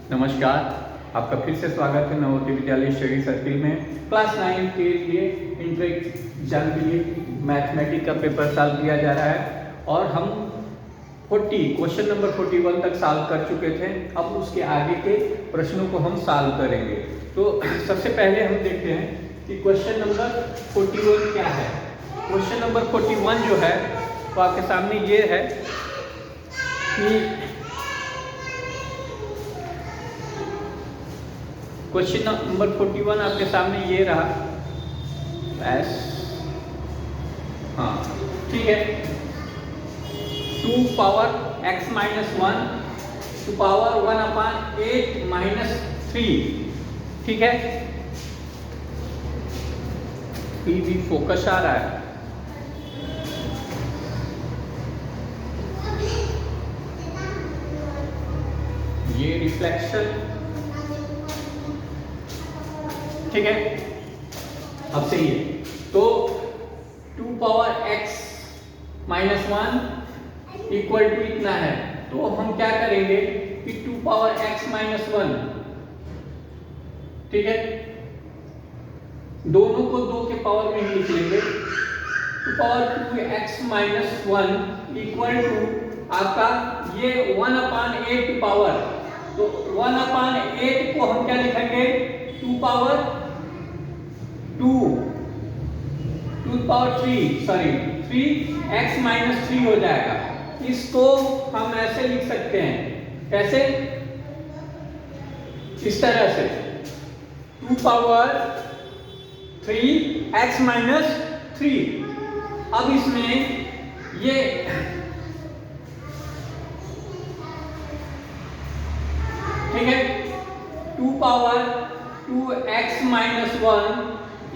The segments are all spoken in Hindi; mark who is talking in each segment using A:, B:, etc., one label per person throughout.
A: नमस्कार, आपका फिर से स्वागत है नवोदय विद्यालय स्टडी सर्किल में। क्लास 9 के लिए इंटर एग्जाम के लिए मैथमेटिक्स का पेपर सॉल्व किया जा रहा है और हम क्वेश्चन नंबर 41 तक सॉल्व कर चुके थे। अब उसके आगे के प्रश्नों को हम सॉल्व करेंगे। तो सबसे पहले हम देखते हैं कि क्वेश्चन नंबर 41 क्या है। क्वेश्चन नंबर 41 जो है वो आपके सामने ये है कि क्वेश्चन नंबर 41 आपके सामने ये रहा एस, हाँ ठीक है, 2 power x minus 1 to power 1/8 minus 3, ठीक है। भी फोकस आ रहा है। ये रिफ्लेक्शन, ठीक है। अब सही है। तो 2 power x minus 1 equal to इतना है, तो हम क्या करेंगे कि 2 पावर x माइनस 1, ठीक है, दोनों को 2 के पावर में ही लिख लेंगे। 2 power 2x minus 1 equal to आपका ये 1/8 पावर, तो 1/8 को हम क्या लिखेंगे 2 पावर 3x माइनस 3 हो जाएगा। इसको हम ऐसे लिख सकते हैं, कैसे, इस तरह से 2 पावर 3x माइनस 3। अब इसमें ये ठीक है, 2 power 2x minus 1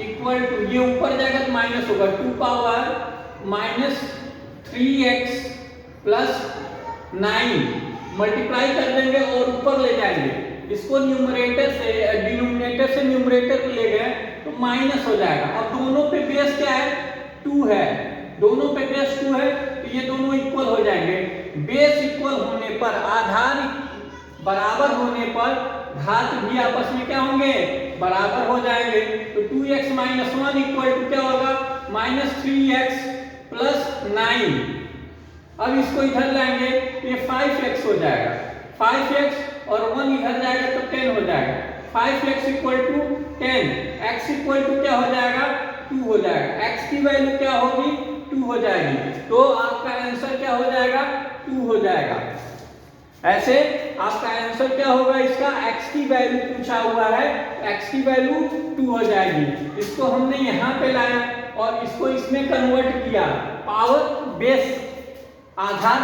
A: equal to, ये ऊपर जाएगा तो माइनस होगा, 2 power minus 3x plus 9 multiply कर देंगे और ऊपर ले जाएंगे। इसको न्यूमरेटर से डिनोमिनेटर से न्यूमरेटर को ले गए तो माइनस हो जाएगा। अब दोनों पे बेस क्या है, 2 है, दोनों पे बेस 2 है, तो ये दोनों इक्वल हो जाएंगे। बेस इक्वल होने पर, आधार बराबर होने पर घात भी आपस में क्या होंगे, बराबर हो जाएंगे। तो 2x माइनस 1 इक्वल टू क्या होगा, माइनस 3x प्लस 9। अब इसको इधर लाएंगे तो ये 5x हो जाएगा, 5x और 1 इधर जाएगा तो 10 हो जाएगा। 5x equal to 10, x equal to क्या हो जाएगा, 2 हो जाएगा। x की वैल्यू क्या होगी, 2 हो जाएगी। तो आपका आंसर क्या हो जाएगा, 2 हो जाएगा। ऐसे आपका आंसर क्या होगा, इसका x की वैल्यू पूछा हुआ है, x की वैल्यू 2 हो जाएगी। इसको हमने यहाँ पे लाया और इसको इसमें कन्वर्ट किया, पावर बेस, आधार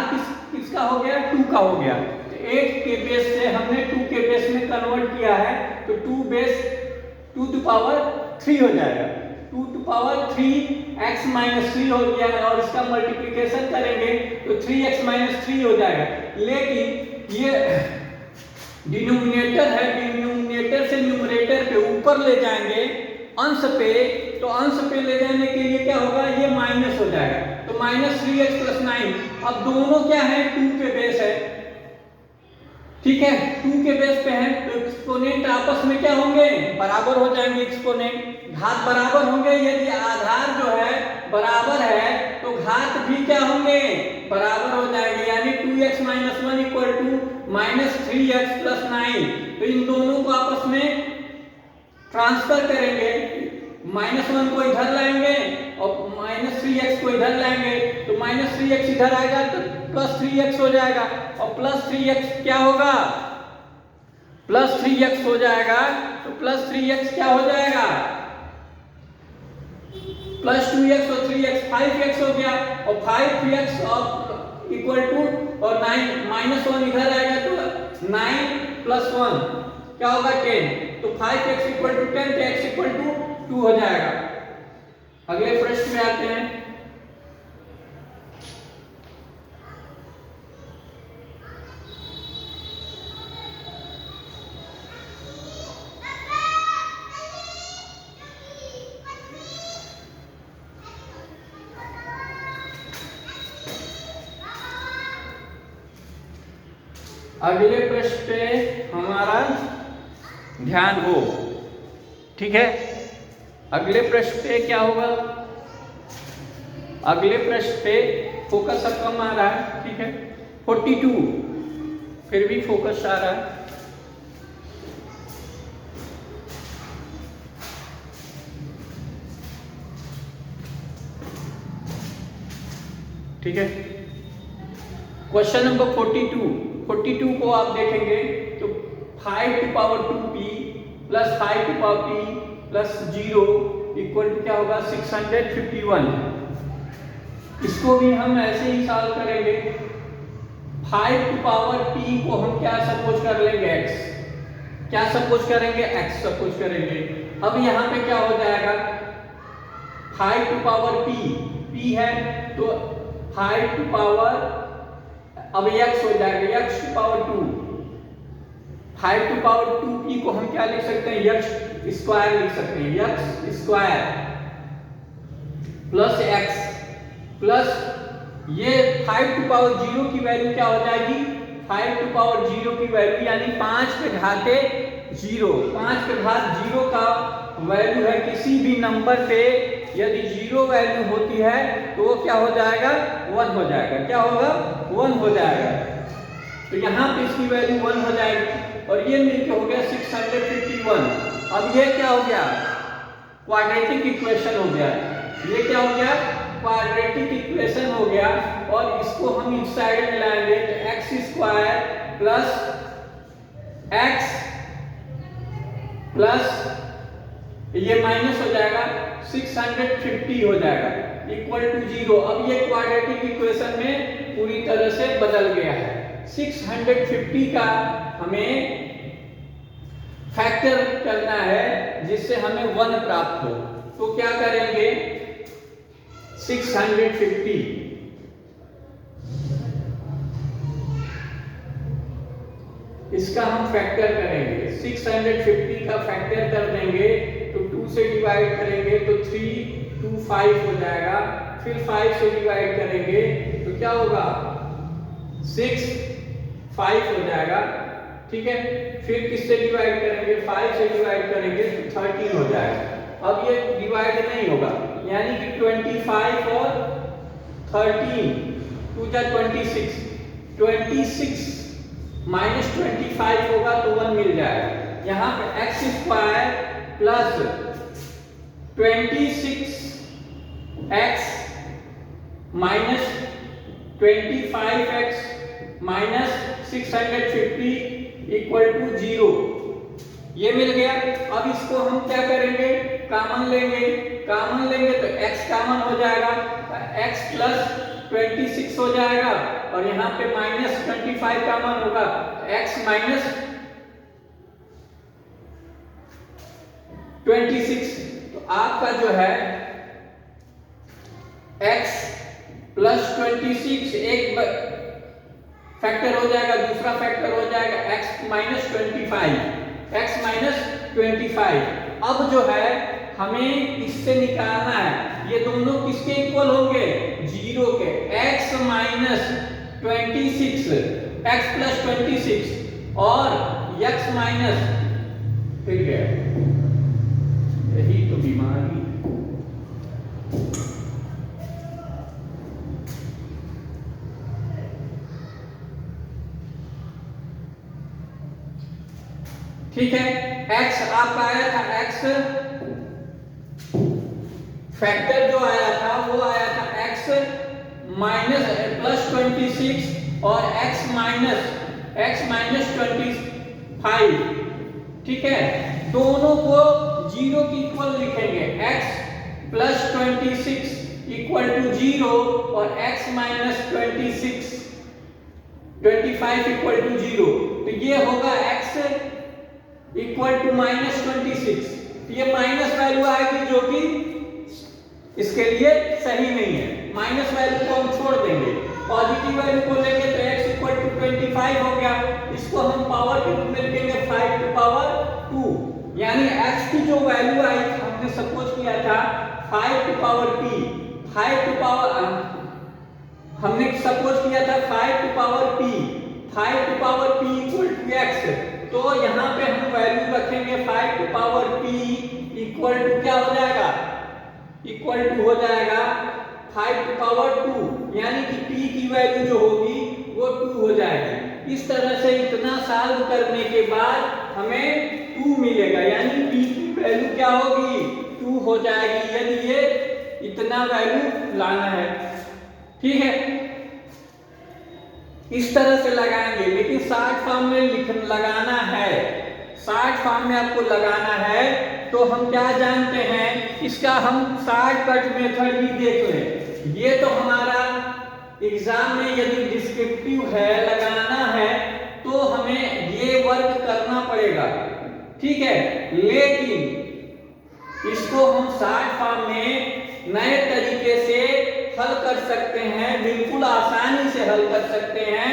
A: किसका हो गया, 2 का हो गया। तो 8 के बेस से हमने 2 के बेस में कन्वर्ट किया है, तो 2 बेस 2 टू पावर 3 हो जाएगा। 2 टू पावर 3x माइनस 3 हो गया है और इसका मल्टीप्लिकेशन करेंगे तो 3x माइनस 3 हो जाएगा। लेकिन ये डिनोमिनेटर है, डिनोमिनेटर से न्यूमरेटर पे ऊपर ले जाएंगे अंश पे, तो अंश पे ले जाने के लिए क्या होगा, ये माइनस हो जाएगा, तो माइनस 3x प्लस 9। अब दोनों क्या है, 2 पे बेस है, ठीक है, 2 के बेस पे है, तो एक्सपोनेंट आपस में क्या होंगे, बराबर हो जाएंगे। एक्सपोनेंट घात बराबर होंगे, यदि आधार जो है बराबर है तो घात भी क्या होंगे, बराबर हो जाएंगे। यानी 2x minus 1 equal to minus 3x plus 9। तो इन दोनों को आपस में ट्रांसफर करेंगे, माइनस 1 को इधर लाएंगे और माइनस 3x को इधर लाएंगे, तो माइनस 3x इधर आएगा तो प्लस 3x हो जाएगा, और प्लस 3x क्या होगा, प्लस 3x हो जाएगा। तो प्लस 3x क्या हो जाएगा, प्लस 2x और 3x 5x हो गया, और 5x और इक्वल टू और 9 माइनस 1 इधर आएगा तो 9 प्लस 1 क्या होगा, 10। तो 5x इक्वल टू 10, तो x इक्वल टू 2 हो जाएगा। अगले प्रश्न में आते हैं। अगले पृष्ठ पे हमारा हमारा ध्यान हो। ठीक है, अगले प्रश्न पे क्या होगा? अगले प्रश्न पे फोकस कम आ रहा है। ठीक है, 42 फिर भी फोकस आ रहा है। ठीक है, क्वेश्चन नंबर 42 को आप देखेंगे तो 5 to power 2p plus 5 to power p plus 0 equal to क्या होगा? 651। इसको भी हम ऐसे ही सॉल्व करेंगे। 5 टू पावर p को हम क्या सपोज कर लेंगे? x। क्या सपोज करेंगे? x सपोज करेंगे। अब यहाँ पे क्या हो जाएगा? 5 टू पावर p है तो 5 टू पावर, अब x हो जाएगा x to power 2। 5 to power 2p को हम क्या लिख सकते हैं? x स्क्वायर लिख सकते हैं। x square plus x plus ये 5 टू पावर 0 की वैल्यू क्या हो जाएगी? 5 टू पावर 0 की वैल्यू यानी 5 के घाते 0। 5 के घात 0 का वैल्यू है किसी भी नंबर पे यदि 0 वैल्यू होती है तो वो क्या हो जाएगा? 1 हो जाएगा। क्या होगा? 1 हो जाएगा। तो यहाँ पे इसकी वैल्यू 1 हो जाएगी और ये मिलके हो गया 651। अब ये क्या हो गया? क्वाड्रेटिक इक्वेशन हो गया। ये क्या हो गया? क्वाड्रेटिक इक्वेशन हो गया। और इसको हम इस साइड में लाएंगे तो x square plus x plus ये माइनस हो जाएगा 650 हो जाएगा इक्वल टू 0। अब ये क्वाड्रेटिक इक्वेशन में पूरी तरह से बदल गया है। 650 का हमें फैक्टर करना है जिससे हमें 1 प्राप्त हो। तो क्या करेंगे? 650 इसका हम फैक्टर करेंगे। 650 का फैक्टर कर देंगे तो 2 से डिवाइड करेंगे तो 3 2 5 हो जाएगा। फिर 5 से डिवाइड करेंगे तो क्या होगा? 6 5 हो जाएगा। ठीक है, फिर किससे डिवाइड करेंगे? 5 से डिवाइड करेंगे तो 13 हो जाएगा। अब ये डिवाइड नहीं होगा यानी कि 25 और 13 2 जा 26 26 माइनस 25 होगा तो 1 मिल जाएगा। यहाँ पे x square plus 26 x minus 25 x minus 650 equal to 0 ये मिल गया। अब इसको हम क्या करेंगे? कॉमन लेंगे। कॉमन लेंगे तो x कॉमन हो जाएगा, x प्लस 26 हो जाएगा और यहाँ पे माइनस 25 कॉमन होगा, x माइनस 26। तो आपका जो है x प्लस 26 एक फैक्टर हो जाएगा, दूसरा फैक्टर हो जाएगा x माइनस 25। अब जो है हमें इससे निकालना है, ये दोनों किसके इक्वल होंगे? 0 के। x माइनस 26 x प्लस 26 और x माइनस, ठीक है यही तो बीमारी। ठीक है, x आपका आया था, x फैक्टर जो आया था वो आया था x माइनस प्लस 26 और x माइनस 25। ठीक है, दोनों को 0 की इक्वल लिखेंगे। x प्लस 26 इक्वल टू 0 और x माइनस 25 इक्वल टू 0। तो ये होगा x इक्वल टू माइनस 26। ये माइनस वैल्यू आएगी जो कि इसके लिए सही नहीं है। माइनस वैल्यू को हम छोड़ देंगे, पॉजिटिव वैल्यू को लेंगे तो x इक्वल टू 25 हो गया। इसको हम पावर के रूप में लिखेंगे 5 टू पावर 2, यानी x की जो वैल्यू आई हमने सपोज किया था 5 to power p, 5 to power हमने सपोज किया था 5 to power p, 5 to power p equal to x। तो यहाँ इक्वल टू क्या हो जाएगा, इक्वल टू हो जाएगा 5 टू पावर 2, यानी कि p की वैल्यू जो होगी वो 2 हो जाएगी। इस तरह से इतना सॉल्व करने के बाद हमें 2 मिलेगा, यानी p की वैल्यू क्या होगी, 2 हो जाएगी, यदि ये इतना वैल्यू लाना है। ठीक है, इस तरह से लगाएंगे, लेकिन शॉर्ट फॉर्म में लगाना है, शॉर्ट फॉर्म में आपको लगाना है। तो हम क्या जानते हैं, इसका हम शॉर्टकट मेथड भी देख लें। ये तो हमारा एग्जाम में यदि डिस्क्रिप्टिव है, लगाना है, तो हमें ये वर्क करना पड़ेगा, ठीक है। लेकिन इसको हम शॉर्ट फॉर्म में नए तरीके से हल कर सकते हैं, बिल्कुल आसानी से हल कर सकते हैं,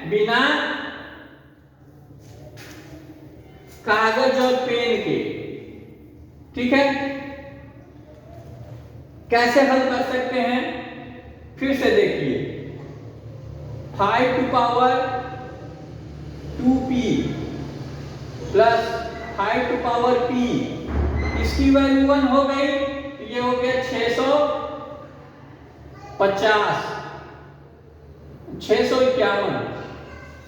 A: बिना कागज और पेन के। ठीक है, कैसे हल कर सकते हैं, फिर से देखिए। 5 to power 2p plus 5 to power p, इसकी वैल्यू 1 हो गई, तो ये हो गया 651,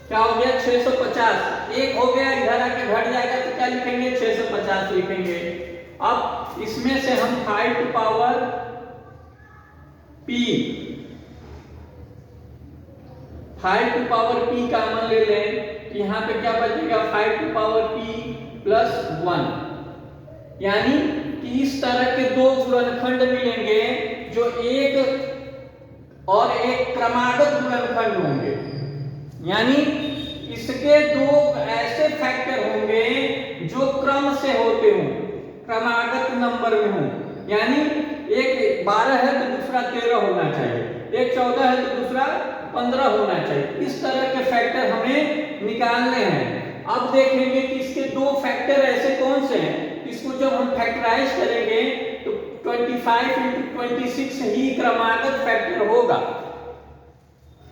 A: क्या हो गया 650, एक हो गया, इधर आके घट जाएगा तो क्या लिखेंगे, 650 लिखेंगे। अब इसमें से हम 5 to power p, 5 to power p common ले लें, तो यहाँ पे क्या बचेगा, 5 टू पावर p प्लस 1, यानी कि इस तरह के दो गुणनखंड मिलेंगे जो एक और एक क्रमागत गुणनखंड होंगे, यानी इसके दो ऐसे फैक्टर होंगे जो क्रम से होते हों, क्रमागत नंबर में हों, यानी एक 12 है तो दूसरा 13 होना चाहिए, एक 14 है तो दूसरा 15 होना चाहिए। इस तरह के फैक्टर हमें निकालने हैं। अब देखेंगे कि इसके दो फैक्टर ऐसे कौन से हैं, इसको जब हम फैक्टराइज करेंगे तो 25 into 26 ही क्रमागत फैक्टर होगा।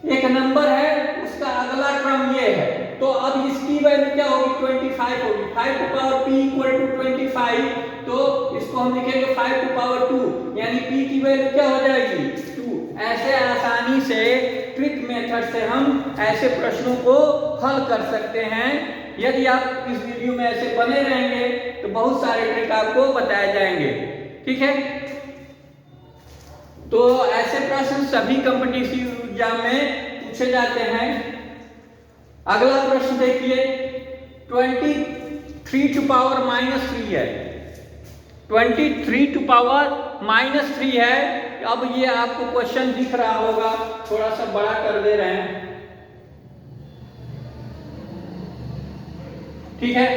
A: एक नंबर है, उसका अगला क्रम ये है, तो अब इसकी वैल्यू क्या होगी, 25 होगी। 5 to power p equal to 25, तो इसको हम लिखेंगे 5 टू पावर 2, यानी p की वैल्यू क्या हो जाएगी, 2। ऐसे आसानी से ट्रिक मेथड से हम ऐसे प्रश्नों को हल कर सकते हैं। यदि आप इस वीडियो में ऐसे बने रहेंगे तो बहुत सारे ट्रिक आपको बताए जाएंगे, ठीक है। तो ऐसे प्रश्न सभी कॉम्पिटिटिव एग्जाम में पूछे जाते हैं। अगला प्रश्न देखिए, 23 टू पावर -3 है, 23 टू पावर -3 है। अब ये आपको क्वेश्चन दिख रहा होगा, थोड़ा सा बड़ा कर दे रहे हैं, ठीक है।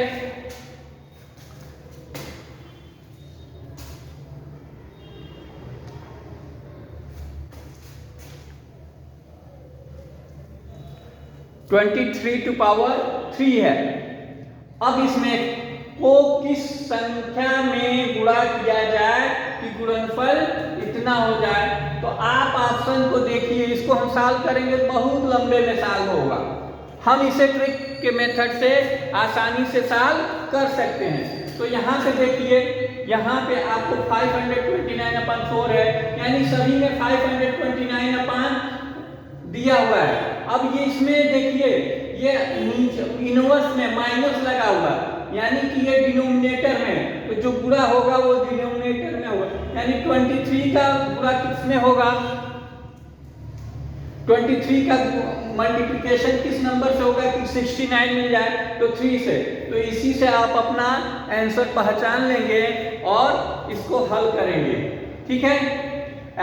A: (23 टू पावर 3 है। अब इसमें को किस संख्या में गुणा किया जाए कि गुणनफल इतना हो जाए। तो आप ऑप्शन को देखिए, इसको हम सॉल्व करेंगे बहुत लंबे में सॉल्व होगा। हम इसे ट्रिक के मेथड से आसानी से सॉल्व कर सकते हैं। तो यहाँ पे देखिए, यहाँ पे आपको 529/4 है, यानी सभी में 529 दिया हुआ है। अब ये इसमें देखिए, ये इनवर्स में माइनस लगा हुआ है, यानी कि ये डिनोमिनेटर में, तो जो गुणा होगा वो डिनोमिनेटर में होगा, यानी 23 का गुणा किस में होगा, 23 का मल्टीप्लिकेशन किस नंबर से होगा कि 69 मिल जाए, तो 3 से। तो इसी से आप अपना आंसर पहचान लेंगे और इसको हल करेंगे, ठीक है।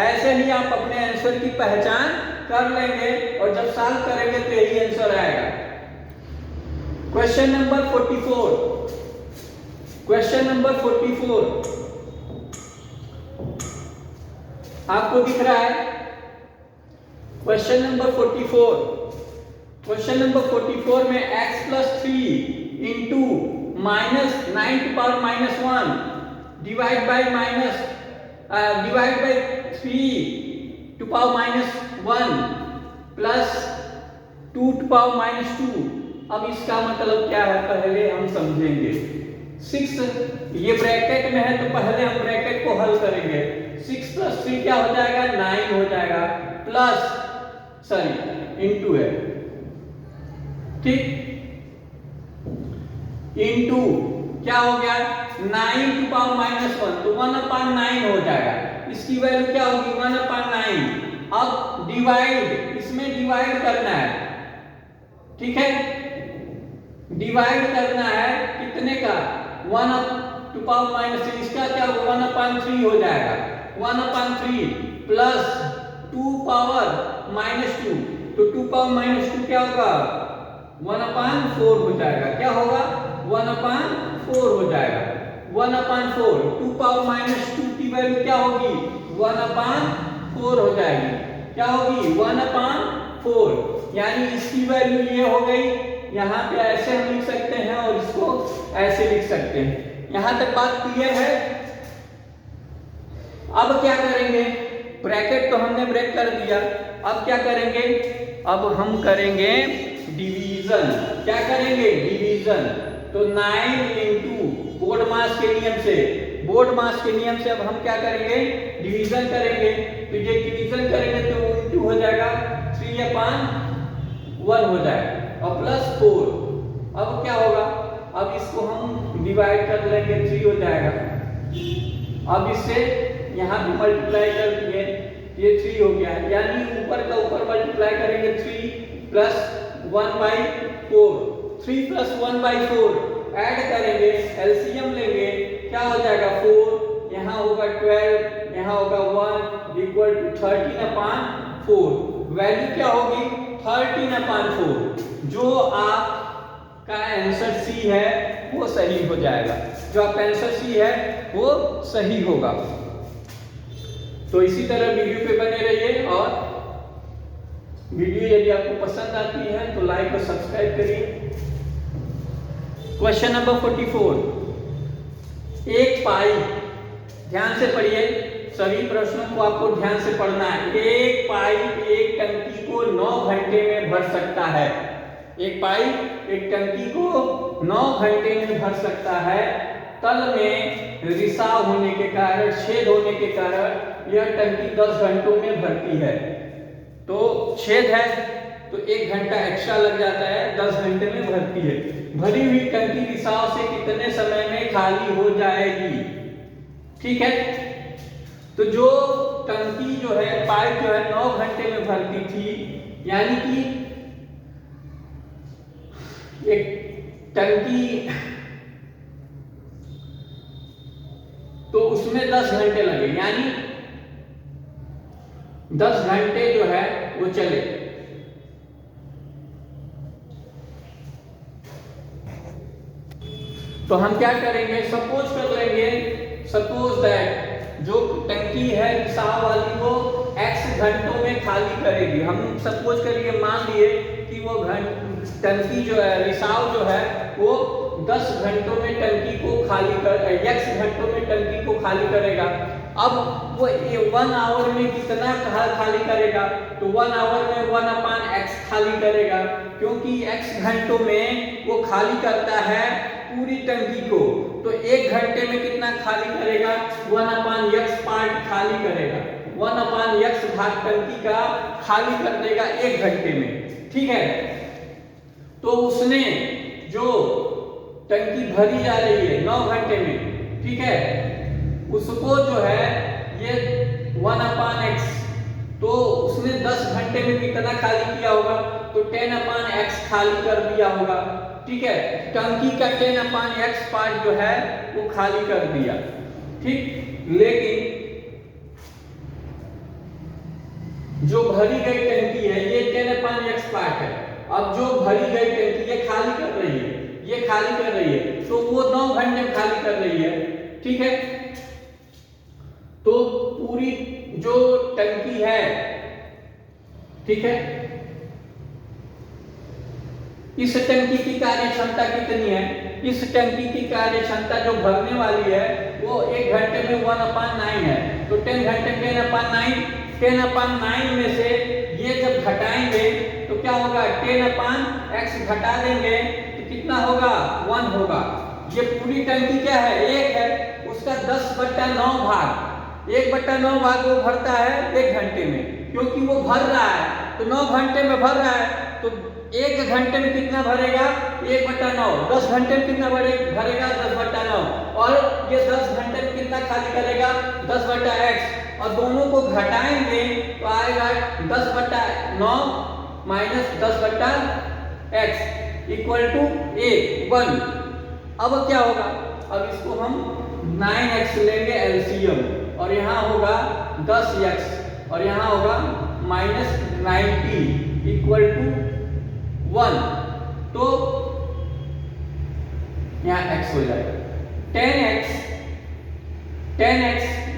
A: ऐसे ही आप अपने आंसर की पहचान कर लेंगे और जब सॉल्व करेंगे तो यही आंसर आएगा। क्वेश्चन नंबर 44, क्वेश्चन नंबर 44 आपको दिख रहा है। क्वेश्चन नंबर 44, क्वेश्चन नंबर 44 में x + 3 into -9 to power -1 divide by 3 to power -1 plus 2 to power -2। अब इसका मतलब क्या है, पहले हम समझेंगे। 6 ये ब्रैकेट में है तो पहले हम ब्रैकेट को हल करेंगे। 6 + 3 क्या हो जाएगा 9 हो जाएगा, प्लस इंटू है, ठीक, इंटू क्या हो गया 9 टू पावर -1 तो 1/9 हो जाएगा। इसकी वैल्यू क्या होगी 1/9। अब डिवाइड, इसमें डिवाइड करना है, ठीक है, डिवाइड करना है कितने का 1 टू पावर -3, इसका क्या होगा 1/3 हो जाएगा, 1/3 प्लस 2 पावर -2 तो 2 पावर -2 क्या होगा 1/4 हो जाएगा, क्या होगा 1/4 हो जाएगा, 1/4 2 पावर -2 की वैल्यू क्या होगी 1/4 हो जाएगी, क्या होगी 1/4, यानी इसकी वैल्यू ये हो गई। यहाँ पे ऐसे हम लिख सकते हैं और इसको ऐसे लिख सकते हैं। यहां तक बात क्लियर है। अब क्या करेंगे, ब्रैकेट तो हमने ब्रेक कर दिया, अब क्या करेंगे, अब हम करेंगे डिवीजन। क्या करेंगे डिवीजन, तो 9 इंटू बोर्ड मास के नियम से, बोर्ड मास के नियम से अब हम क्या करेंगे डिवीजन करेंगे। तो ये डिवीजन करेंगे तो वो इंटू हो जाएगा 3/1 हो जाएगा और प्लस 4। अब क्या होगा, अब इसको हम डिवाइड कर लेंगे 3 हो जाएगा। अब इससे यहाँ भी मल्टीप्लाई कर दिए, ये 3 हो गया, यानी ऊपर का ऊपर मल्टीप्लाई करेंगे 3 + 1/4, 3 + 1/4 ऐड करेंगे, एलसीएम लेंगे, क्या हो जाएगा 4, यहाँ होगा 12, यहाँ होगा 1 इक्वल टू 13/4। वैल्यू क्या होगी 13/4। जो आपका आंसर सी है वो सही हो जाएगा, जो आपका आंसर सी है वो सही होगा। तो इसी तरह वीडियो पे बने रहिए और वीडियो यदि आपको पसंद आती है तो लाइक और सब्सक्राइब करिए। क्वेश्चन नंबर 44, एक पाई, ध्यान से पढ़िए, सभी प्रश्नों को आपको ध्यान से पढ़ना है। एक पाइप एक टंकी को 9 घंटे में भर सकता है। एक पाइप एक टंकी को 9 घंटे में भर सकता है। तल में रिसाव होने के कारण, छेद होने के कारण यह टंकी 10 घंटों में भरती है। तो छेद है तो 1 घंटा एक्स्ट्रा लग जाता है, 10 घंटे में भरती है। भरी हुई टंकी रिसाव से कितने समय में खाली हो जाएगी, ठीक है। तो जो टंकी जो है, पाइप जो है 9 घंटे में भरती थी, यानी कि एक टंकी, तो उसमें 10 घंटे लगे, यानी 10 घंटे जो है वो चले। तो हम क्या करेंगे, सपोज कर लेंगे, सपोज दैट जो टंकी है रिसाव वाली वो x घंटों में खाली करेगी। हम सपोज करिए, मान लिए कि वो टंकी जो है रिसाव जो है वो 10 घंटों में टंकी को खाली कर, x घंटों में टंकी को खाली करेगा। अब वो 1 आवर में कितना खाली करेगा, तो 1 आवर में 1/x खाली करेगा, क्योंकि x घंटों में वो खाली करता है पूरी टंकी को। तो 1 घंटे में कितना खाली करेगा, 1/x पार्ट खाली करेगा, 1/x भाग टंकी का खाली कर देगा 1 घंटे में, ठीक है। तो उसने जो टंकी भरी जा रही है 9 घंटे में, ठीक है, उसको जो है ये 1/x, तो उसने 10 घंटे में कितना खाली किया होगा, तो 10/x खाली कर दिया होगा, ठीक है। टंकी का 10/x पार्ट जो है वो खाली कर दिया, ठीक। लेकिन जो भरी गई टंकी है ये 10/x पार्ट है। अब जो भरी गई टंकी ये खाली कर रही है, ये खाली कर रही है, तो वो 9 घंटे में खाली कर रही है, ठीक है। तो पूरी जो टंकी है, ठीक है, इस टंकी की कार्य क्षमता कितनी है, इस टंकी की कार्य क्षमता जो भरने वाली है वो 1 घंटे में 1/9 है। तो 10 घंटे 10/9 में से ये जब घटाएंगे तो क्या होगा, 10/x घटा देंगे तो कितना होगा 1 होगा, ये पूरी टंकी क्या है, 1 है, उसका 10/9 भाग, 1/9 भाग वो भरता है 1 घंटे में, क्योंकि वो भर रहा है तो 9 घंटे में भर रहा है, तो 1 घंटे में कितना भरेगा, 1/9, 10 घंटे में कितना भरेगा 10/9, और ये 10 घंटे में कितना खाली करेगा 10/x, और दोनों को घटाएंगे तो आएगा 10/9 माइनस 10/x इक्वल टू 1। अब क्या होगा, अब इसको हम 9x लेंगे एलसीएम, और यहाँ होगा 10x और यहाँ होगा -90 इक्वल टू 1, तो यहाँ x हो जाएगा 10x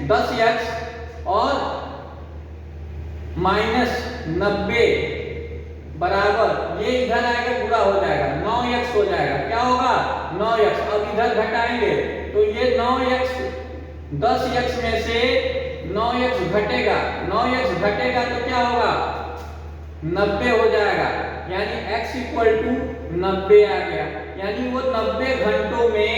A: 10x और -90 बराबर, ये इधर आएगा पूरा हो जाएगा 9x हो जाएगा, क्या होगा 9x। अब इधर घटाएंगे तो ये 9x 10x में से 9x घटेगा, 9x घटेगा तो क्या होगा 90 हो जाएगा, यानी x इक्वल टू 90 आ गया। यानी वो 90 घंटों में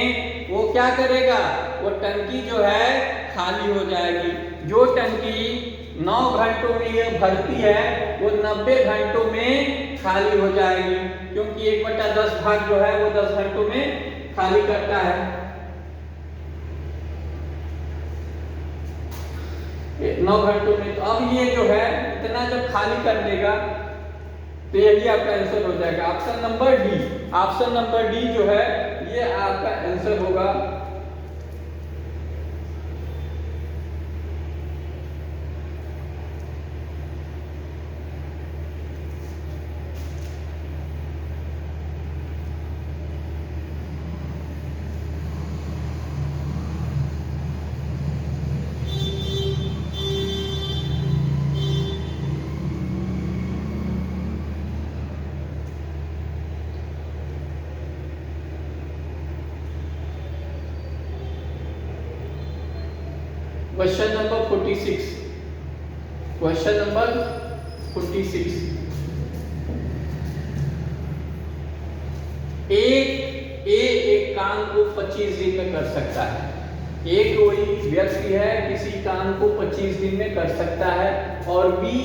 A: वो क्या करेगा, वो टंकी जो है खाली हो जाएगी। जो टंकी 9 घंटों में ये भरती है वो 90 घंटों में खाली हो जाएगी, क्योंकि 1/10 भाग जो है वो 10 घंटों में खाली करता है। 9 घंटों में, तो अब ये जो है इतना जब खाली कर देगा तो यही आपका आंसर हो जाएगा, option number D. Option number D जो है ये आपका आंसर होगा। क्वेश्चन नंबर 46, क्वेश्चन नंबर 46, एक काम को 25 दिन में कर सकता है। एक कोई व्यक्ति है किसी काम को 25 दिन में कर सकता है, और बी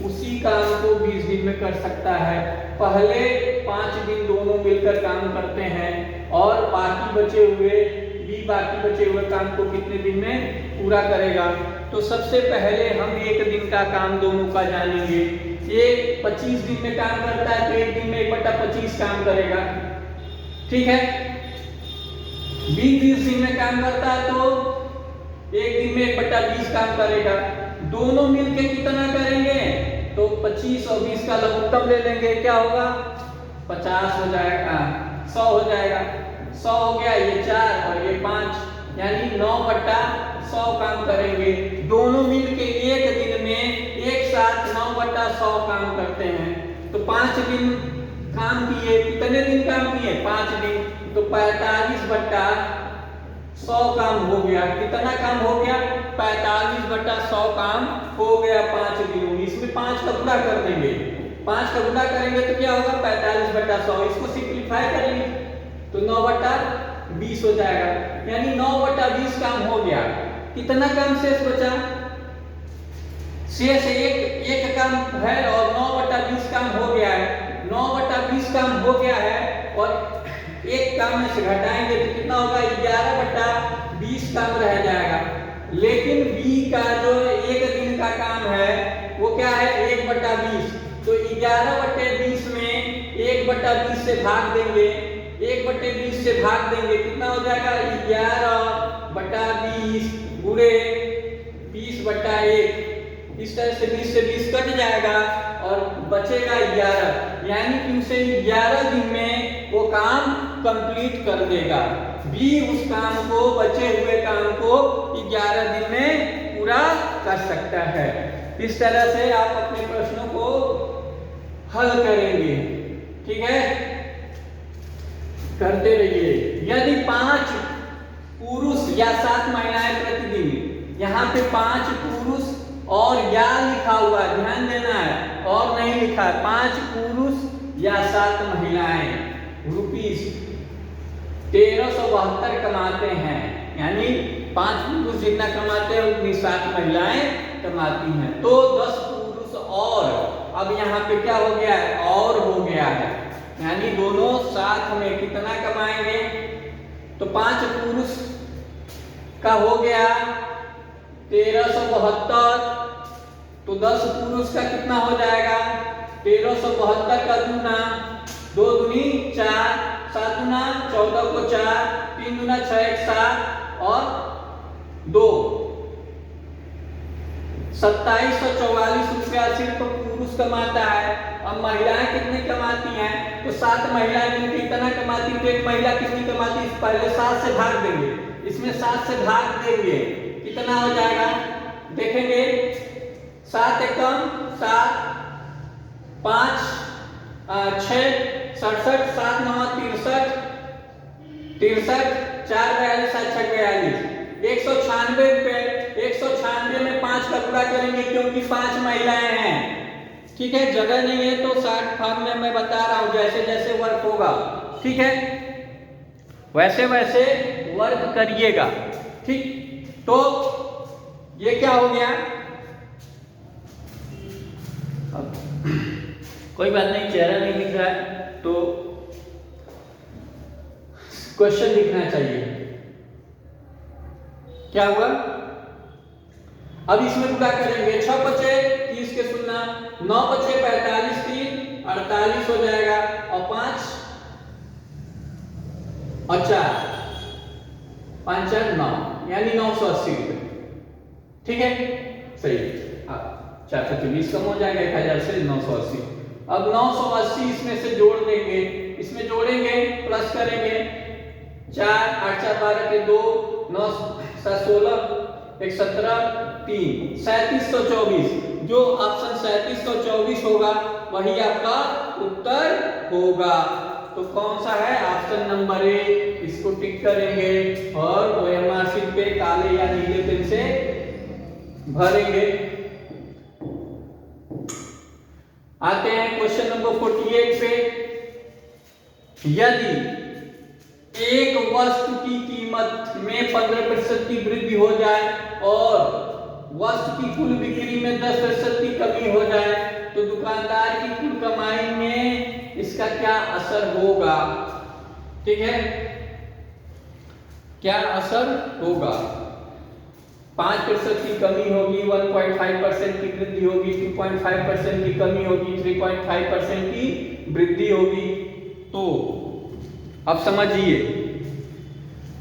A: उसी काम को 20 दिन में कर सकता है। पहले 5 दिन दोनों मिलकर काम करते हैं, और बाकी बचे हुए काम को कितने दिन में पूरा करेगा। तो सबसे पहले हम 1 दिन का काम दोनों का जानेंगे। ये 25 दिन में काम करता है तो 1 दिन में 1/25 काम करेगा, ठीक है। 20 दिन में काम करता है तो 1 दिन में 1/20 काम करेगा। दोनों मिलके कितना करेंगे, तो 25 और 20 का लघुत्तम ले लेंगे, क्या होगा 50 हो जाएगा, 100 हो जाएगा। 100 हो गया, ये 4 और ये 5, यानी 9/100 काम करेंगे। दोनों मिलके 1 दिन में एक साथ 9/100 काम करते हैं। तो 5 दिन काम किए, कितने दिन काम किए 5 दिन, तो 45/100 काम हो गया। कितना काम हो गया 45/100 काम हो गया 5 दिनों में। इसमें 5 का गुणा कर देंगे, 5 का गुणा करेंगे तो क्या होगा 45/100। इसको सिंपलीफाई करेंगे तो 9/20 हो जाएगा, यानी 9/20 काम हो गया। कितना काम शेष बचा, शेष एक काम है और 9/20 काम हो गया है। 9/20 काम हो गया है और एक काम में से घटाएंगे तो कितना होगा 11/20 काम रह जाएगा। लेकिन बी का जो 1 दिन का काम है वो क्या है 1/20, तो 11/20 में 1/20 से भाग देंगे, 1/20 से भाग देंगे, कितना हो जाएगा 11/20 गुणे 20/1। इस तरह से 20 से 20 कट जाएगा और बचेगा 11, यानी कि उसे 11 दिन में वो काम कंप्लीट कर देगा। बी उस काम को, बचे हुए काम को 11 दिन में पूरा कर सकता है। इस तरह से आप अपने प्रश्नों को हल करेंगे, ठीक है, करते रहिए। यदि 5 पुरुष या 7 महिलाएं प्रतिदिन, यहाँ पे 5 पुरुष और या लिखा हुआ, ध्यान देना है, और नहीं लिखा है, 5 पुरुष या 7 महिलाएं रुपीस 1372 कमाते हैं, यानी 5 पुरुष जितना कमाते हैं उतनी 7 महिलाएं कमाती हैं। तो 10 पुरुष और, अब यहाँ पे क्या हो गया है, और हो गया है, यानी दोनों साथ में कितना कमाएंगे, तो 5 पुरुष का हो गया 1372, तो 10 पुरुष का कितना हो जाएगा 1372 का दूना 2 दूनी 4, 7 दूना 14 को 4, 3 दूना 6, 1 7 और 2, 2744 रुपया सिर्फ पुरुष कमाता है। अब महिलाएं कितने कमाती हैं, तो 7 महिलाएं मिलकर इतना कमाती, तो एक महिला कितनी कमाती, पहले 7 से भाग देंगे, इसमें 7 से भाग देंगे, कितना हो जाएगा देखेंगे, 7 एकम 7, 5 6 67, 7 9 63, 63 4 42 7 6 42, 196 रुपए। 196 में 5 का पूरा करेंगे क्योंकि 5 महिलाएं हैं, ठीक है, जगह नहीं है तो 60 फॉर्म में मैं बता रहा हूं, जैसे जैसे वर्क होगा, ठीक है, वैसे वैसे वर्क करिएगा, ठीक। तो ये क्या हो गया, कोई बात नहीं, चेहरा नहीं दिख रहा है तो क्वेश्चन दिखना चाहिए, क्या हुआ, अब इसमें पूरा करेंगे, 6 बचे 30 के सुनना, 9 बचे 45 3 48 हो जाएगा, और 5 और 4 5 4 9, यानी 980 रुपए, ठीक है, सही। अब 424 कम हो जाएगा 1000 से 980, अब 980 इसमें से जोड़ देंगे, इसमें जोड़ेंगे प्लस करेंगे, 4 8 4 12 के 2 9 7 16 1 17 3 3724, जो ऑप्शन 3724 होगा वही आपका उत्तर होगा। तो कौन सा है, ऑप्शन नंबर ए, इसको टिक करेंगे और ओएमआर शीट पे काले या नीले पेन से भरेंगे। आते हैं क्वेश्चन नंबर 48 पे, यदि एक वस्तु की कीमत में 15% की वृद्धि हो जाए और वस्तु की कुल बिक्री में 10% की कमी हो जाए तो दुकानदार की कुल कमाई में इसका क्या असर होगा, ठीक है, क्या असर होगा, 5% की कमी होगी, 1.5% की वृद्धि होगी, 2.5% की कमी होगी, 3.5% की वृद्धि होगी। तो अब समझिए,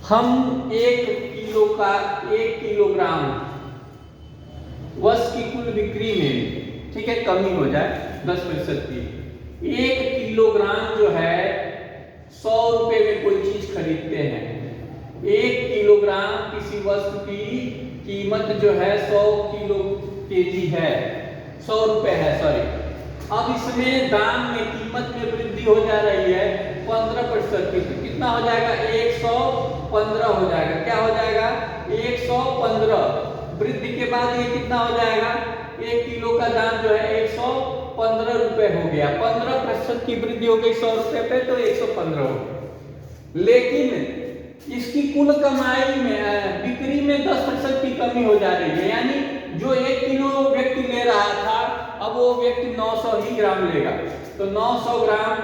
A: हम 1 किलोग्राम वस्तु की कुल बिक्री में, ठीक है, कमी हो जाए 10% की, 1 किलोग्राम जो है 100 रुपए में कोई चीज खरीदते हैं, 1 किलोग्राम किसी वस्तु की कीमत जो है 100 किलो केजी है, 100 रुपए है, सॉरी। अब इसमें दाम में, कीमत में वृद्धि हो जा रही है 15% की, तो कितना हो जाएगा 115 हो जाएगा, क्या हो जाएगा 115, वृद्धि के बाद ये कितना हो जाएगा, 1 किलो का दाम जो है 115 रुपए हो गया, 15% की वृद्धि हो गई 100 रुपए पे, तो 115 हो गया। लेकिन इसकी कुल कमाई में, बिक्री में 10% की कमी हो जा रही है, यानी जो 1 किलो व्यक्ति ले रहा था अब वो व्यक्ति 900 ही ग्राम लेगा, तो 900 ग्राम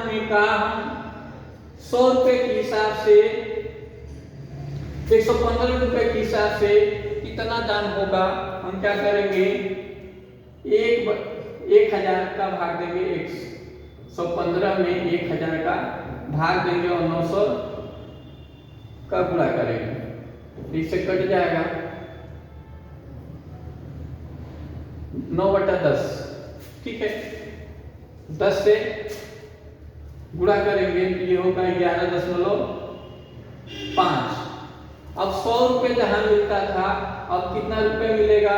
A: में का हम 100 रुपए के हिसाब से, 115 रुपए के हिसाब से कितना दाम होगा, हम क्या करेंगे, 1000 का भाग देंगे, 115 में 1000 का भाग देंगे और 900 का गुणा करेंगे, इससे कट जाएगा 9/10, ठीक है, 10 से गुणा करेंगे तो ये होगा 11.5। अब 100 रुपए जहां मिलता था अब कितना रुपए मिलेगा,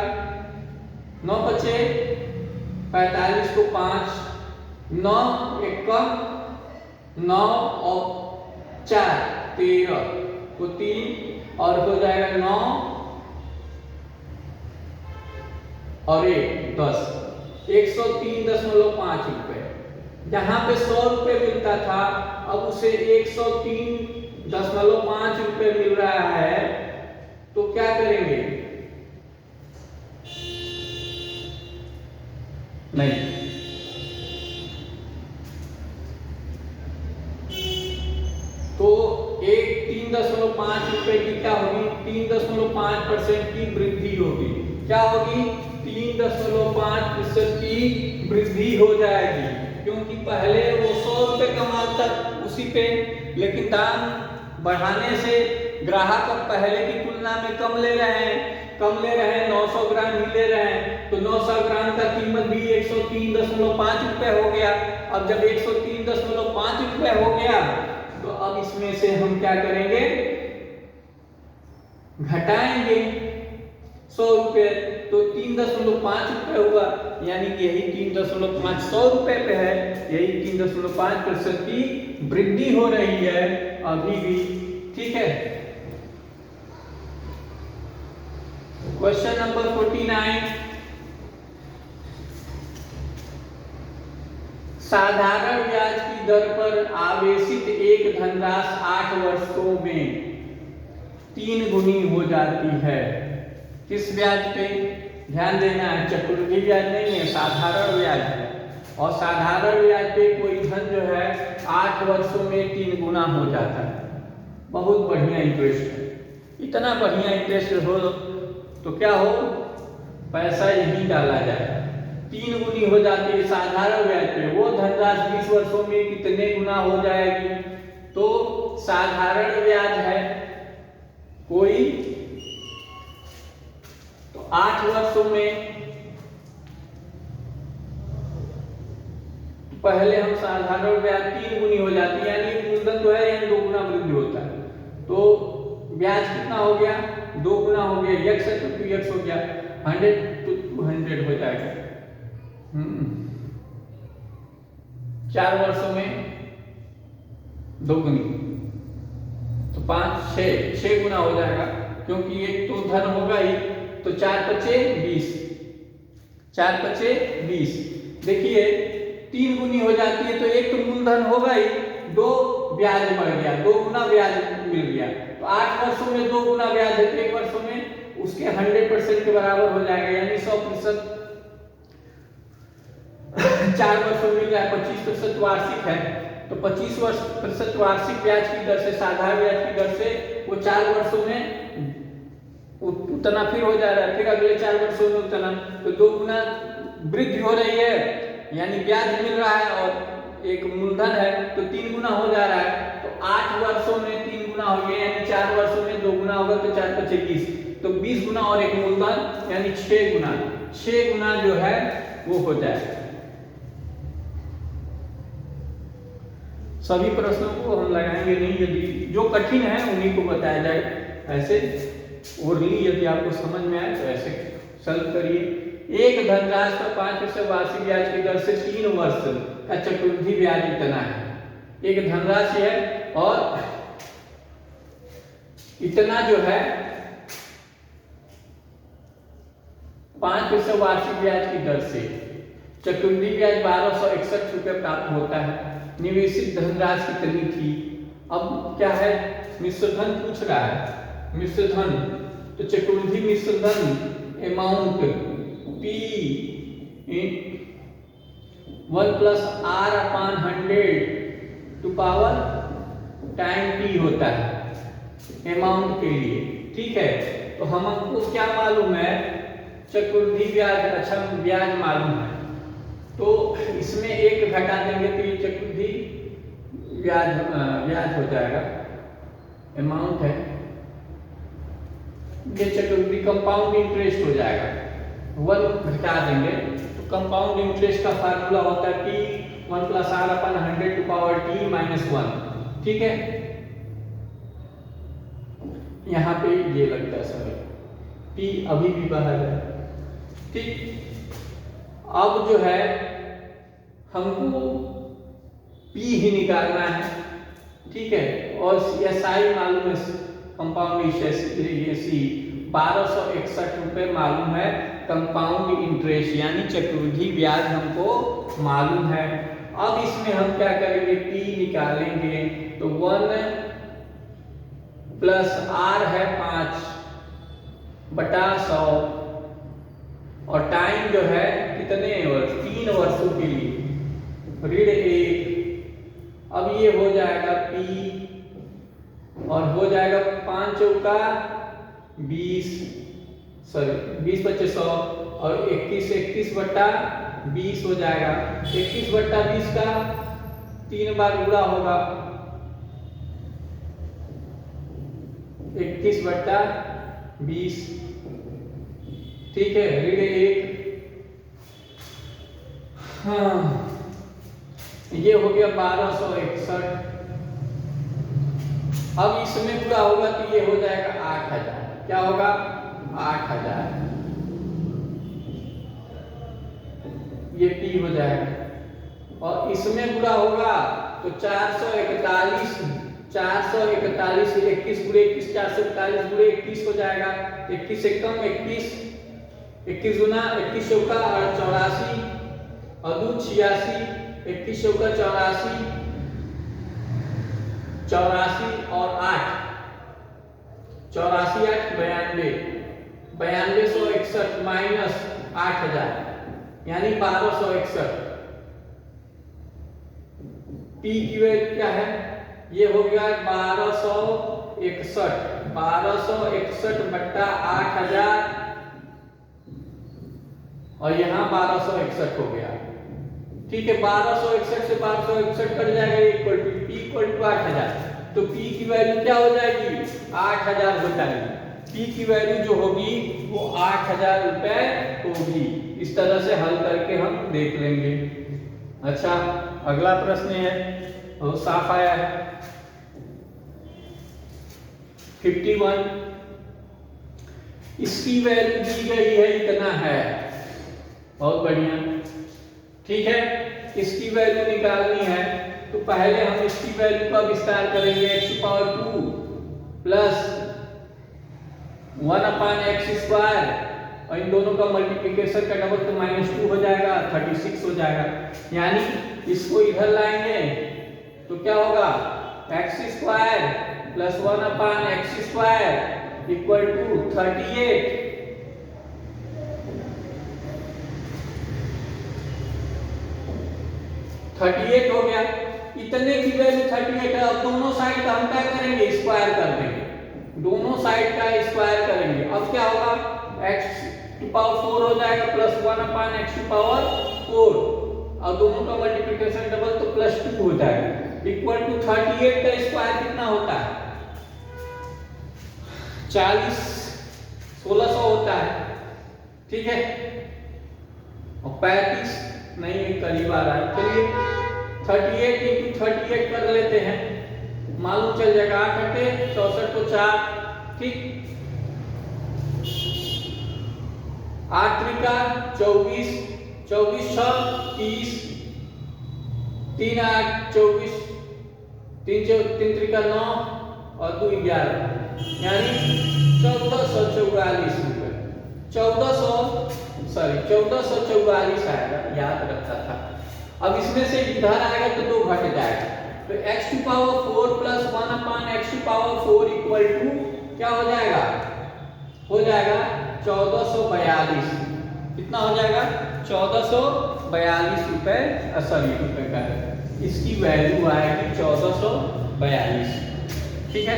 A: 9 बचे 45 को 5, 9 1 9 और 4 13 को 3 और हो जाएगा 9 और 1 10, 103.5 रुपए, जहाँ पे 100 रुपये मिलता था अब उसे 103.5 रुपये मिल रहा है, तो क्या करेंगे? नहीं, तो 3.5 रुपए की क्या होगी? 3.5% की वृद्धि होगी। क्या होगी? 3.5% की वृद्धि हो जाएगी, क्योंकि पहले वो 100 रुपए कमाता उसी पे, लेकिन दाम बढ़ाने से ग्राहक अब पहले की तुलना में कम ले रहे हैं, 900 ग्राम ही ले रहे हैं, तो 900 ग्राम का कीमत भी 103.5 रुपए हो गया। अब जब 103.5 रुपए हो गया तो अब इसमें से हम क्या करेंगे? घटाएंगे 100 रुपए, तो 3.5 रुपए हुआ, यानी कि यही 3.5 100 रुपए पे है, यही 3.5% की वृद्धि हो रही है अभी भी। ठीक है, क्वेश्चन नंबर 49, साधारण ब्याज की दर पर आवेशित एक धनराशि 8 वर्षों में 3 गुनी हो जाती है। किस ब्याज पे ध्यान देना है? चक्रवृद्धि ब्याज नहीं है, साधारण ब्याज है। और साधारण ब्याज पे कोई धन जो है 8 वर्षों में 3 गुना हो जाता है। बहुत बढ़िया इंटरेस्ट है। इतना बढ़िया इंटरेस्ट हो तो क्या हो, पैसा यही डाला जाए। 3 गुनी हो जाती है साधारण ब्याज पे। वो धनराशि 20 वर्षों में कितने गुना हो जाएगी? तो साधारण ब्याज है कोई, तो 8 वर्षों में पहले हम साधारण ब्याज 3 गुनी हो जाती है, यानी मूलधन जो है यानी 2 गुना वृद्धि होता है, तो ब्याज कितना हो गया? 2 गुना हो गया। x है तो 2x हो गया, 100 तो 200 हो जाएगा। 4 वर्षों में 2 गुनी, तो 5 6 गुना हो जाएगा, क्योंकि एक तो धन होगा ही, तो 4 पचे 20, 4 पचे 20। देखिए 3 गुनी हो जाती है तो एक तो मूलधन होगा ही, 2 ब्याज बढ़ गया, 2 गुना ब्याज मिल गया। तो 8 वर्षों में 2 गुना ब्याज है, तो 1 वर्षों में उसके 100% के बराबर हो जाएगा, यानी 100%। 4 वर्षों में मिल रहा है, 25% वार्षिक है, तो 25% वार्षिक ब्याज की दर से, साधारण ब्याज की दर से वो 4 वर्षों में उतना फिर हो जा रहा है, फिर अगले 4 वर्षों में उतना, तो 2 गुना वृद्धि हो रही है, यानी ब्याज मिल रहा है और एक मूलधन है, तो 3 गुना हो जा रहा है। तो 8 वर्षों में 3 गुना हो गया, यानी 4 वर्षों में 2 गुना होगा, तो 4 पचे 20, तो 20 गुना और एक मूलधन, यानी 6 गुना जो है वो हो जाएगा। सभी प्रश्नों को हम लगाएंगे नहीं, यदि जो कठिन है उन्हीं को बताया जाए। ऐसे ओरली यदि आपको समझ में आए तो ऐसे सॉल्व करिए। एक धनराशि पर 5% वार्षिक ब्याज की दर से 3 वर्ष का चक्रवृद्धि ब्याज इतना है। एक धनराशि है और इतना जो है 5% वार्षिक ब्याज की दर से चक्रवृद्धि ब्याज 1261 रुपये प्राप्त होता है। निवेशित धनराशि कितनी थी? अब क्या है, मिश्रधन पूछ रहा है, मिश्रधन, तो चक्रवृद्धि मिश्रधन amount P 1 + R/100 to power time T होता है अमाउंट के लिए। ठीक है, तो हमको क्या मालूम है? चक्रवृद्धि ब्याज, अच्छा ब्याज मालूम है, तो इसमें 1 घटा देंगे तो ये चक्रवृद्धि ब्याज हो जाएगा, अमाउंट है, ये चक्रवृद्धि कंपाउंड इंटरेस्ट हो जाएगा। 1 घटा देंगे तो कंपाउंड इंटरेस्ट का फार्मूला होता है P 1 + R/100 to power T - 1। ठीक है, यहाँ पे ये लगता है सर, P अभी भी बाहर है। ठीक, अब जो है हमको P ही निकालना है। ठीक है, और SI मालूम है, कंपाउंड इंटरेस्ट 1261 रुपये मालूम है, कंपाउंड इंटरेस्ट यानी चक्रवृद्धि ब्याज हमको मालूम है। अब इसमें हम क्या करेंगे, p निकालेंगे। तो 1 प्लस r है 5/100 और टाइम जो है कितने वर्ष, 3 वर्षों के लिए, ऋण 1। अब ये हो जाएगा p और हो जाएगा 5 चौका 20, सॉरी 20/100 और 21/20 हो जाएगा। 21/20 का 3 बार गुणा होगा, 21/20, ठीक है, ऋण 1। हाँ, ये हो गया 1261। अब इसमें पूरा होगा तो ये हो जाएगा 8000। क्या होगा, 8000, ये p हो जाएगा। और इसमें पूरा होगा तो 441, 441, 21 गुणे 21, 441 गुणे 21 हो जाएगा। 21 से कम 21, 21 गुना 21 चौका 84 और 2 86, 21 चौका 84, 84 और 8, 84 8 92, 9261 माइनस 8000 यानी 1261। p की वैल्यू क्या है, ये हो गया 1261, 1261/8000 और यहाँ 1261 हो गया। ठीक है, 1261 से 1261 कट जाएगा, equal to p equal to 8000। तो p की वैल्यू क्या हो जाएगी, 8000 हो जाएगी। p की वैल्यू जो होगी वो 8000 रुपए होगी। इस तरह से हल करके हम देख लेंगे। अच्छा, अगला प्रश्न है, बहुत साफ आया है। 51, इसकी वैल्यू दी गई है इतना है, बहुत बढ़िया। ठीक है, इसकी वैल्यू निकालनी है तो पहले हम इसकी वैल्यू का विस्तार करेंगे। x⁴ प्लस 1/x² और इन दोनों का मल्टीप्लिकेशन का डबल तो -2 हो जाएगा, 36 हो जाएगा। यानी इसको इधर लाएंगे तो क्या होगा, x² plus 1/x² equal to 38। 38 हो गया। इतने की वैल्यू 38 है। अब दोनों साइड का हम क्या करेंगे, स्क्वायर कर देंगे। दोनों साइड का स्क्वायर करेंगे। अब क्या होगा, x⁴ हो जाएगा प्लस 1/x⁴ और दोनों का मल्टीप्लिकेशन डबल तो +2 हो जाएगा, इक्वल टू 38 का स्क्वायर कितना होता है, 40, 1600 होता है। ठीक है, और 35 नहीं, करीब आ रहा है। चलिए 38 × 38 कर लेते हैं, मालूम चल जाएगा। 8 × 64 को 4, ठीक, 8 त्रिका 24, 24 6 30, 3 8 24, 3 त्रिका 9 और 2 11, यानी 1444 रुपए। 1444 आएगा, याद रखता था। अब इसमें से इधर आएगा तो 2 घट जाएगा, तो x⁴ plus 1/x⁴ equal to क्या हो जाएगा, हो जाएगा 1442। कितना हो जाएगा, 1442 रुपए, सॉरी रुपए का है, इसकी वैल्यू आएगी 1442। ठीक है,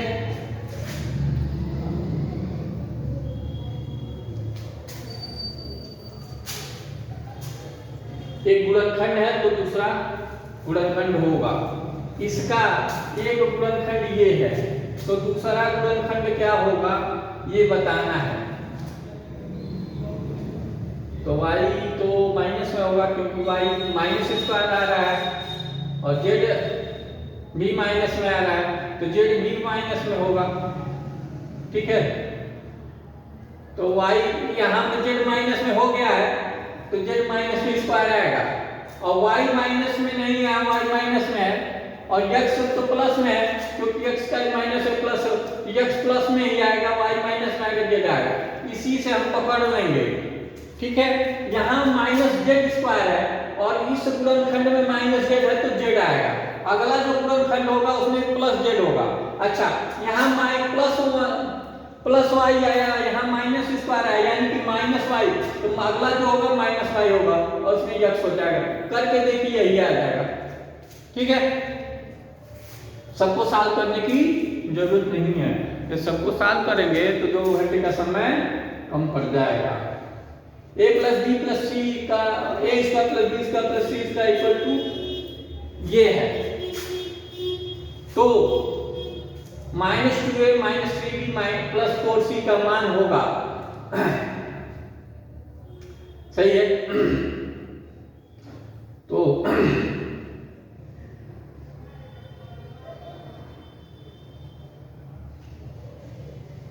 A: एक गुणनखंड है तो दूसरा गुणनखंड होगा। इसका एक गुणनखंड ये है तो दूसरा गुणनखंड क्या होगा ये बताना है। तो y तो माइनस में होगा क्योंकि y -² आ रहा है और z भी माइनस में आ रहा है तो z भी माइनस में होगा। ठीक है, तो y यहाँ पे z माइनस में हो गया है तो z माइनस में स्क्वायर आएगा और y माइनस में नहीं है, y माइनस में है और x तो प्लस में है क्योंकि x का माइनस है प्लस, x प्लस में ही आएगा, y माइनस में आएगा, z आएगा। इसी से हम पकड़ लेंगे। ठीक है, यहाँ -z² है और इस गुणनखंड में माइनस जेड है तो जेड आएगा। अगला जो गुणनखंड होगा उसमें प्लस जेड होगा। अच्छा, यहाँ प्लस वाई आया, यहाँ माइनस स्क्वायर आया, यानी कि माइनस वाई, तो अगला जो होगा माइनस वाई होगा और उसमें यक्स हो जाएगा। करके देखिए यही आ जाएगा। ठीक है, सबको सॉल्व करने की जरूरत नहीं है। जब सबको सॉल्व करेंगे तो 2 घंटे का समय कम पड़ जाएगा। a plus B plus C का A square plus B square plus C square equal to ये है, तो -2a -3b प्लस 4c का मान होगा। सही है। तो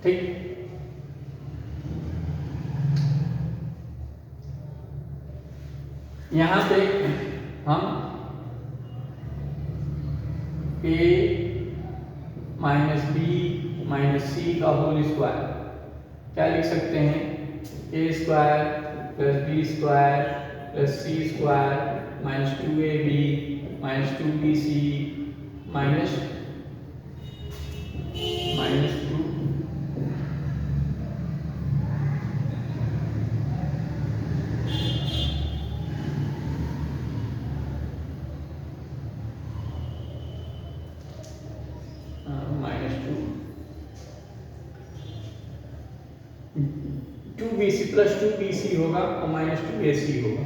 A: ठीक, यहां पे हम a minus B minus C का होल स्क्वायर क्या लिख सकते हैं, A square plus B square plus C square minus 2ab minus 2bc minus 2 2bc plus 2bc होगा और माइनस 2ac होगा।